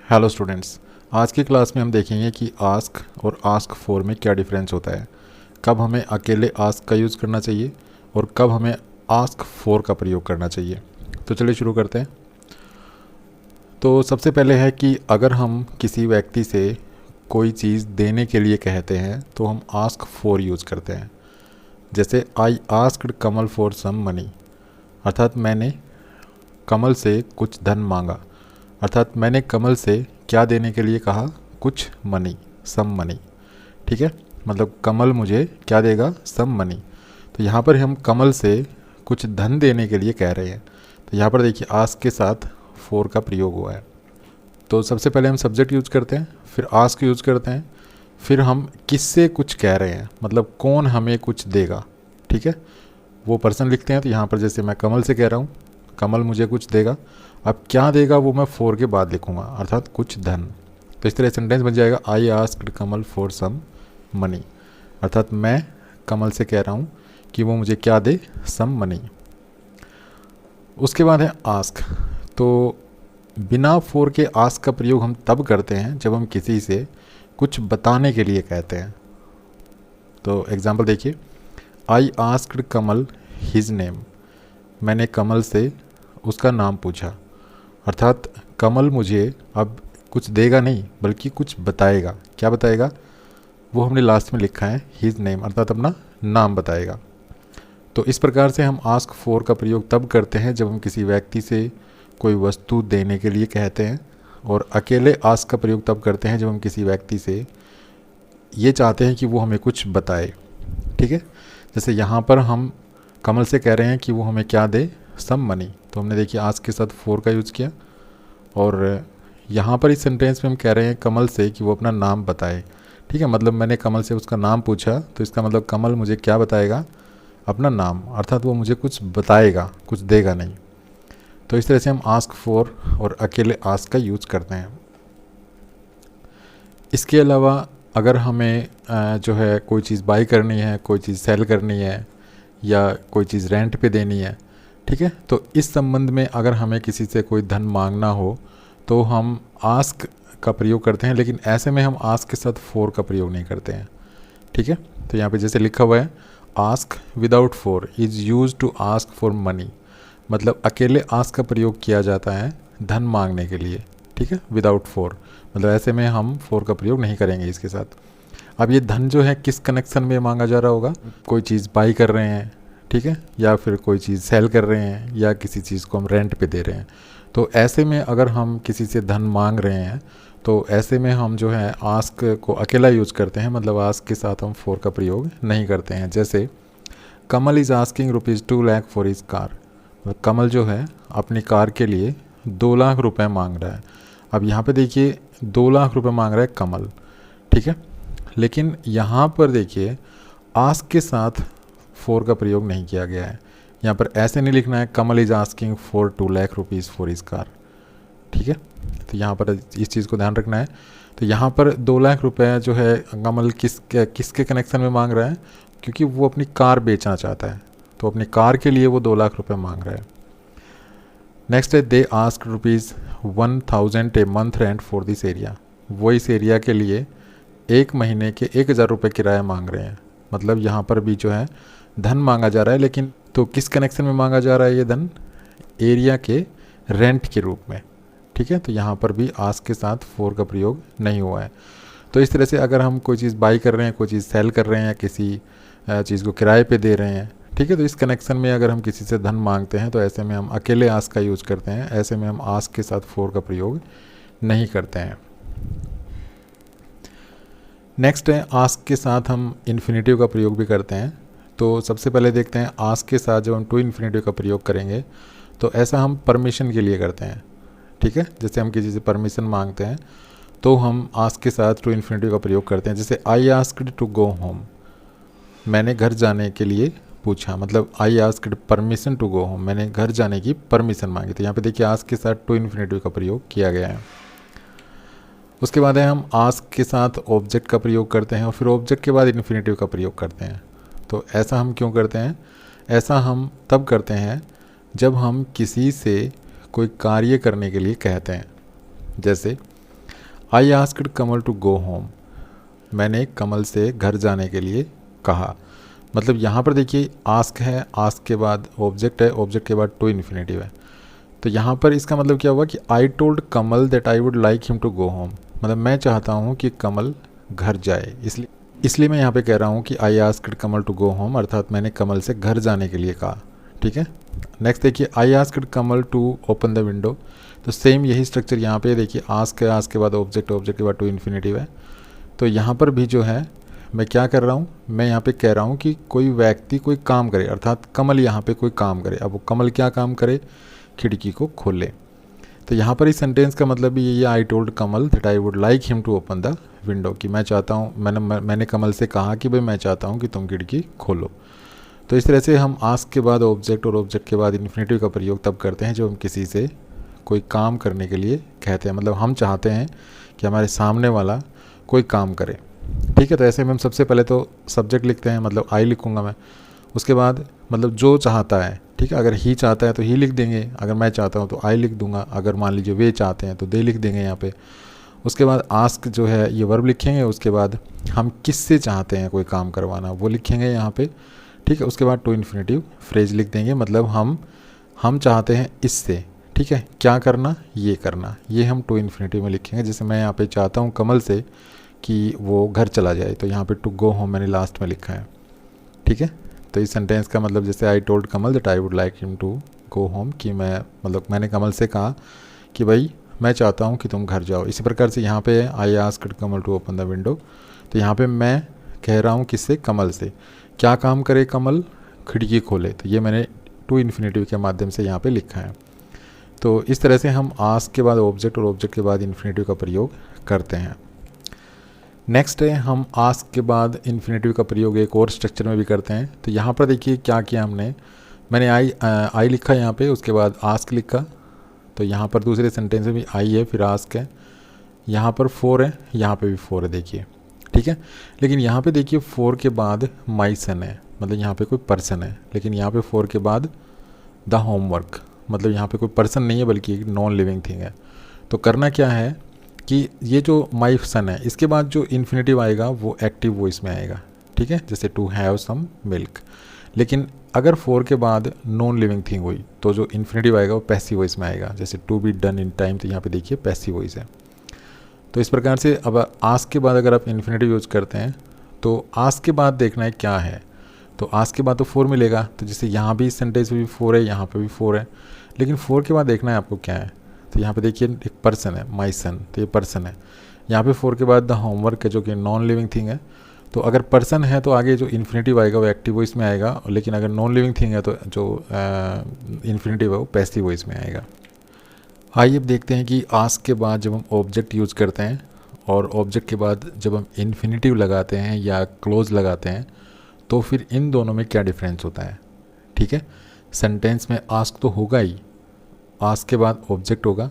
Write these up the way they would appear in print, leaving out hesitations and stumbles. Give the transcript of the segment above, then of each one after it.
Hello students, आज की class में हम देखेंगे कि आस्क और आस्क फॉर में क्या डिफरेंस होता है, कब हमें अकेले आस्क का यूज़ करना चाहिए और कब हमें आस्क फॉर का प्रयोग करना चाहिए। तो चलिए शुरू करते हैं। तो सबसे पहले है कि अगर हम किसी व्यक्ति से कोई चीज़ देने के लिए कहते हैं तो हम आस्क फॉर यूज़ करते हैं। जैसे I asked Kamal for some money, अर्थात मैंने कमल से कुछ धन मांगा, अर्थात मैंने कमल से क्या देने के लिए कहा, कुछ मनी, सम मनी। ठीक है, मतलब कमल मुझे क्या देगा, सम मनी। तो यहाँ पर हम कमल से कुछ धन देने के लिए कह रहे हैं। तो यहाँ पर देखिए आस्क के साथ फॉर का प्रयोग हुआ है। तो सबसे पहले हम सब्जेक्ट यूज़ करते हैं, फिर आस्क यूज़ करते हैं, फिर हम किससे कुछ कह रहे हैं, मतलब कौन हमें कुछ देगा। ठीक है, वो पर्सन लिखते हैं। तो यहाँ पर जैसे मैं कमल से कह रहा हूँ कमल मुझे कुछ देगा, अब क्या देगा वो मैं फॉर के बाद लिखूँगा, अर्थात कुछ धन। तो इस तरह सेंटेंस बन जाएगा I asked Kamal for some money, अर्थात मैं कमल से कह रहा हूँ कि वो मुझे क्या दे, सम मनी। उसके बाद है आस्क। तो बिना फॉर के आस्क का प्रयोग हम तब करते हैं जब हम किसी से कुछ बताने के लिए कहते हैं। तो एग्जांपल देखिए, I asked Kamal his name, मैंने कमल से उसका नाम पूछा, अर्थात कमल मुझे अब कुछ देगा नहीं बल्कि कुछ बताएगा। क्या बताएगा, वो हमने लास्ट में लिखा है हिज नेम, अर्थात अपना नाम बताएगा। तो इस प्रकार से हम आस्क फॉर का प्रयोग तब करते हैं जब हम किसी व्यक्ति से कोई वस्तु देने के लिए कहते हैं, और अकेले आस्क का प्रयोग तब करते हैं जब हम किसी व्यक्ति से ये चाहते हैं कि वो हमें कुछ बताए। ठीक है, जैसे यहाँ पर हम कमल से कह रहे हैं कि वो हमें क्या दे, सम मनी। तो हमने देखिए आस्क के साथ फॉर का यूज़ किया, और यहाँ पर इस सेंटेंस में हम कह रहे हैं कमल से कि वो अपना नाम बताए। ठीक है, मतलब मैंने कमल से उसका नाम पूछा, तो इसका मतलब कमल मुझे क्या बताएगा, अपना नाम, अर्थात वो मुझे कुछ बताएगा, कुछ देगा नहीं। तो इस तरह से हम आस्क फॉर और अकेले आस्क का यूज़ करते हैं। इसके अलावा अगर हमें जो है कोई चीज़ बाई करनी है, कोई चीज़ सेल करनी है, या कोई चीज़ रेंट पे देनी है, ठीक है, तो इस संबंध में अगर हमें किसी से कोई धन मांगना हो तो हम आस्क का प्रयोग करते हैं, लेकिन ऐसे में हम आस्क के साथ फॉर का प्रयोग नहीं करते हैं। ठीक है, तो यहाँ पे जैसे लिखा हुआ है ask without for is used to ask for money, मतलब अकेले आस्क का प्रयोग किया जाता है धन मांगने के लिए। ठीक है, विदाउट फॉर, मतलब ऐसे में हम फॉर का प्रयोग नहीं करेंगे इसके साथ। अब ये धन जो है किस कनेक्शन में मांगा जा रहा होगा, कोई चीज़ बाई कर रहे हैं, ठीक है, या फिर कोई चीज़ सेल कर रहे हैं, या किसी चीज़ को हम रेंट पे दे रहे हैं। तो ऐसे में अगर हम किसी से धन मांग रहे हैं तो ऐसे में हम जो है आस्क को अकेला यूज़ करते हैं, मतलब आस्क के साथ हम फॉर का प्रयोग नहीं करते हैं। जैसे Kamal is asking ₹2 lakh for his car, Kamal जो है अपनी कार के लिए 2 लाख रुपए मांग रहा है। अब यहाँ पे देखिए 2 लाख रुपए मांग रहा है कमल, ठीक है, लेकिन यहाँ पर देखिए आस्क के साथ फॉर का प्रयोग नहीं किया गया है। यहाँ पर ऐसे नहीं लिखना है Kamal is asking for 2 lakh rupees for his car. ठीक है, तो यहाँ पर इस चीज़ को ध्यान रखना है। तो यहाँ पर 2 लाख रुपए जो है कमल किसके कनेक्शन में मांग रहा है, क्योंकि वो अपनी कार बेचना चाहता है, तो अपनी कार के लिए वो 2 लाख रुपए मांग रहा है। नेक्स्ट है they ask ₹1000 a month rent for this area, वो इस एरिया के लिए 1 महीने के 1000 रुपये किराया मांग रहे हैं। मतलब यहाँ पर भी जो है धन मांगा जा रहा है, लेकिन तो किस कनेक्शन में मांगा जा रहा है ये धन, एरिया के रेंट के रूप में। ठीक है, तो यहाँ पर भी आस्क के साथ फॉर का प्रयोग नहीं हुआ है। तो इस तरह से अगर हम कोई चीज़ बाई कर रहे हैं, कोई चीज़ सेल कर रहे हैं, या किसी चीज़ को किराए पे दे रहे हैं, ठीक है, तो इस कनेक्शन में अगर हम किसी से धन मांगते हैं तो ऐसे में हम अकेले आस्क का यूज़ करते हैं, ऐसे में हम आस्क के साथ फॉर का प्रयोग नहीं करते हैं। नेक्स्ट है आस्क के साथ हम इन्फिनेटिव का प्रयोग भी करते हैं। तो सबसे पहले देखते हैं आस्क के साथ जब हम टू इन्फिनेटिव का प्रयोग करेंगे तो ऐसा हम परमिशन के लिए करते हैं। ठीक है, जैसे हम किसी से परमिशन मांगते हैं तो हम आस्क के साथ टू इन्फिनेटिव का प्रयोग करते हैं। जैसे I asked to go home, मैंने घर जाने के लिए पूछा, मतलब I asked permission to go home, मैंने घर जाने की परमिशन मांगी। तो यहाँ पे देखिए आस्क के साथ टू इन्फिनेटिव का प्रयोग किया गया है। उसके बाद है हम आस्क के साथ ऑब्जेक्ट का प्रयोग करते हैं, और फिर ऑब्जेक्ट के बाद इन्फिनेटिव का प्रयोग करते हैं। तो ऐसा हम क्यों करते हैं, ऐसा हम तब करते हैं जब हम किसी से कोई कार्य करने के लिए कहते हैं। जैसे I asked Kamal to go home, मैंने कमल से घर जाने के लिए कहा। मतलब यहाँ पर देखिए आस्क है, आस्क के बाद ऑब्जेक्ट है, ऑब्जेक्ट के बाद टू इन्फिनेटिव है। तो यहाँ पर इसका मतलब क्या हुआ कि I told Kamal that I would like him to go home, मतलब मैं चाहता हूँ कि कमल घर जाए, इसलिए मैं यहाँ पे कह रहा हूँ कि I asked Kamal to go home, अर्थात मैंने कमल से घर जाने के लिए कहा। ठीक है, नेक्स्ट देखिए I asked Kamal to open the window. तो सेम यही स्ट्रक्चर यहाँ पे देखिए, आस्क है, आस्क के बाद ऑब्जेक्ट, ऑब्जेक्ट के बाद टू इन्फिनेटिव है। तो यहाँ पर भी जो है मैं क्या कर रहा हूँ, मैं यहाँ पे कह रहा हूँ कि कोई व्यक्ति कोई काम करे, अर्थात कमल यहाँ पे कोई काम करे। अब वो कमल क्या काम करे, खिड़की को खोले। तो यहाँ पर इस सेंटेंस का मतलब भी यही है, I told Kamal that I would like him to open the window, कि मैं चाहता हूँ, मैंने कमल से कहा कि भाई मैं चाहता हूँ कि तुम खिड़की खोलो। तो इस तरह से हम आस्क के बाद ऑब्जेक्ट और ऑब्जेक्ट के बाद इन्फिनेटिव का प्रयोग तब करते हैं जब हम किसी से कोई काम करने के लिए कहते हैं, मतलब हम चाहते हैं कि हमारे सामने वाला कोई काम करे। ठीक है, तो ऐसे में हम सबसे पहले तो सब्जेक्ट लिखते हैं, मतलब आई लिखूँगा मैं, उसके बाद मतलब जो चाहता है। ठीक है, अगर ही चाहता है तो ही लिख देंगे, अगर मैं चाहता हूँ तो आई लिख दूंगा, अगर मान लीजिए वे चाहते हैं तो दे लिख देंगे यहाँ पे। उसके बाद आस्क जो है ये वर्ब लिखेंगे, उसके बाद हम किससे चाहते हैं कोई काम करवाना वो लिखेंगे यहाँ पे। ठीक है, उसके बाद टू इन्फिनेटिव फ्रेज लिख देंगे, मतलब हम चाहते हैं इससे, ठीक है, क्या करना, ये करना, ये हम टू इन्फिनेटिव में लिखेंगे। जैसे मैं यहाँ पे चाहता हूँ कमल से कि वो घर चला जाए, तो यहाँ पे टू गो होम मैंने लास्ट में लिखा है। ठीक है, तो इस सेंटेंस का मतलब जैसे I told Kamal that I would like him to go home, कि मैंने कमल से कहा कि भाई मैं चाहता हूँ कि तुम घर जाओ। इसी प्रकार से यहाँ पे I asked Kamal to open the window, तो यहाँ पे मैं कह रहा हूँ किससे, कमल से, क्या काम करे कमल, खिड़की खोले। तो ये मैंने टू इन्फिनेटिव के माध्यम से यहाँ पे लिखा है। तो इस तरह से हम आस्क के बाद ऑब्जेक्ट और ऑब्जेक्ट के बाद इन्फिनेटिव का प्रयोग करते हैं। नेक्स्ट है हम आस्क के बाद इन्फिनेटिव का प्रयोग एक और स्ट्रक्चर में भी करते हैं। तो यहाँ पर देखिए क्या किया मैंने आई लिखा यहाँ पे, उसके बाद आस्क लिखा। तो यहाँ पर दूसरे सेंटेंस में भी आई है, फिर आस्क है, यहाँ पर फोर है, यहाँ पे भी फोर है देखिए। ठीक है, लेकिन यहाँ पे देखिए फोर के बाद माई सन है, मतलब यहाँ पे कोई पर्सन है, लेकिन यहाँ पे फोर के बाद द होमवर्क, मतलब यहाँ पे कोई पर्सन नहीं है बल्कि एक नॉन लिविंग थिंग है। तो करना क्या है कि ये जो माई सन है इसके बाद जो इन्फिनेटिव आएगा वो एक्टिव वॉइस में आएगा। ठीक है, जैसे टू हैव सम मिल्क। लेकिन अगर फोर के बाद नॉन लिविंग थिंग हुई तो जो इन्फिनेटिव आएगा वो पैसिव वॉइस में आएगा, जैसे to be done in time. तो यहाँ पे देखिए पैसिव वॉइस है। तो इस प्रकार से अब आस्क के बाद अगर आप इन्फिनेटिव यूज करते हैं तो आस्क के बाद देखना है क्या है, तो आस्क के बाद तो फोर मिलेगा। तो जैसे यहाँ भी इस सेंटेंस में भी फोर है, यहाँ पे भी फोर है, लेकिन फोर के बाद देखना है आपको क्या है। तो यहाँ पे देखिए एक पर्सन है, माई सन, तो ये पर्सन है। यहाँ पे फोर के बाद द होमवर्क है जो कि नॉन लिविंग थिंग है। तो अगर पर्सन है तो आगे जो इन्फिनेटिव आएगा वो एक्टिव वॉइस में आएगा, लेकिन अगर नॉन लिविंग थिंग है तो जो इन्फिनेटिव है वो पैसिव वॉइस में आएगा। आइए अब देखते हैं कि आस्क के बाद जब हम ऑब्जेक्ट यूज़ करते हैं और ऑब्जेक्ट के बाद जब हम इन्फिनेटिव लगाते हैं या क्लोज लगाते हैं तो फिर इन दोनों में क्या डिफरेंस होता है। ठीक है, सेंटेंस में आस्क तो होगा ही, आस्क के बाद ऑब्जेक्ट होगा,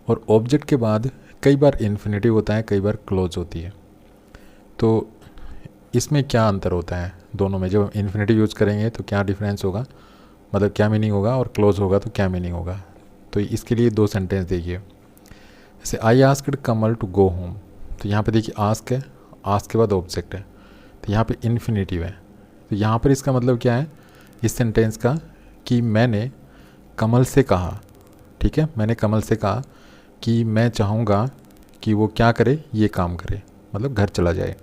और ऑब्जेक्ट के बाद कई बार इन्फिनेटिव होता है, कई बार क्लोज होती है। तो इसमें क्या अंतर होता है दोनों में, जब हम इन्फिनेटिव यूज़ करेंगे तो क्या डिफरेंस होगा, मतलब क्या मीनिंग होगा, और क्लोज होगा तो क्या मीनिंग होगा। तो इसके लिए दो सेंटेंस देखिए। जैसे I asked Kamal to go home, तो यहाँ पे देखिए आस्क है, आस्क के बाद ऑब्जेक्ट है, तो यहाँ पे इन्फिनेटिव है। तो यहाँ पर इसका मतलब क्या है इस सेंटेंस का, कि मैंने कमल से कहा, ठीक है, मैंने कमल से कहा कि मैं चाहूँगा कि वो क्या करे, ये काम करे, मतलब घर चला जाए।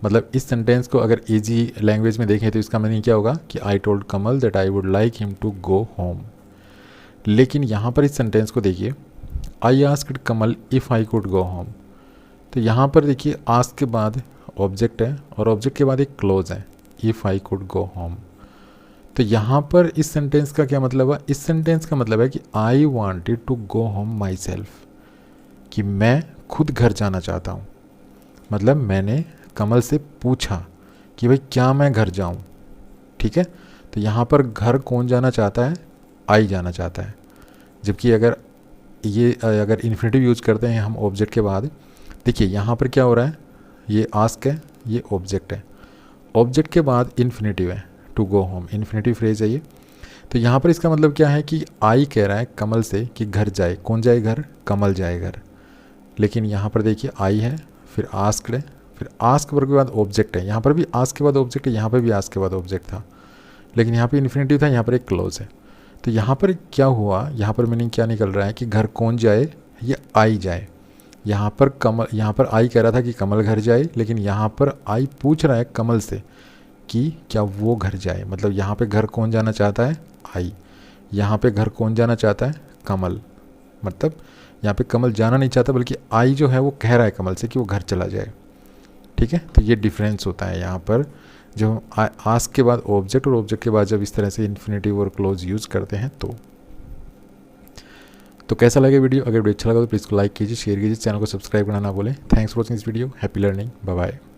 मतलब इस सेंटेंस को अगर इजी लैंग्वेज में देखें तो इसका मीनिंग क्या होगा कि I told Kamal that I would like him to go home. लेकिन यहाँ पर इस सेंटेंस को देखिए, I asked Kamal if I could go home. तो यहाँ पर देखिए आस्क के बाद ऑब्जेक्ट है और ऑब्जेक्ट के बाद एक क्लोज है, if I could go home. तो यहाँ पर इस सेंटेंस का क्या मतलब है, इस सेंटेंस का मतलब है कि I wanted to go home myself, कि मैं खुद घर जाना चाहता हूँ। मतलब मैंने कमल से पूछा कि भाई क्या मैं घर जाऊँ। ठीक है, तो यहाँ पर घर कौन जाना चाहता है, आई जाना चाहता है। जबकि अगर इन्फिनेटिव यूज करते हैं हम ऑब्जेक्ट के बाद, देखिए यहाँ पर क्या हो रहा है, ये आस्क है, ये ऑब्जेक्ट है, ऑब्जेक्ट के बाद इन्फिनेटिव है to go home, infinitive phrase है ये। तो यहाँ पर इसका मतलब क्या है कि आई कह रहा है कमल से कि घर जाए, कौन जाए घर, कमल जाए घर। लेकिन यहाँ पर देखिए आई है, फिर आस्क्ड है, फिर आस्क वर्ब के बाद ऑब्जेक्ट है। यहाँ पर भी आस्क के बाद ऑब्जेक्ट है, यहाँ पर भी आस्क के बाद ऑब्जेक्ट था, लेकिन यहाँ पे इन्फिनेटिव था, यहाँ पर एक क्लोज है। तो यहाँ पर क्या हुआ, यहाँ पर मीनिंग क्या निकल रहा है कि घर कौन जाए या आई जाए। यहाँ पर आई कह रहा था कि कमल घर जाए, लेकिन यहाँ पर आई पूछ रहा है कमल से कि क्या वो घर जाए। मतलब यहाँ पे घर कौन जाना चाहता है, आई। यहाँ पे घर कौन जाना चाहता है, कमल। मतलब यहाँ पे कमल जाना नहीं चाहता, बल्कि आई जो है वो कह रहा है कमल से कि वो घर चला जाए। ठीक है, तो ये डिफरेंस होता है यहाँ पर जो आस्क के बाद ऑब्जेक्ट और ऑब्जेक्ट के बाद जब इस तरह से इन्फिनेटिव और क्लोज यूज़ करते हैं। तो कैसा लगे वीडियो? अगर वीडियो अच्छा लगा तो प्लीज़ को लाइक कीजिए, शेयर कीजिए, चैनल को सब्सक्राइब करना ना भूलें। Thanks for watching this video. Happy learning. Bye bye.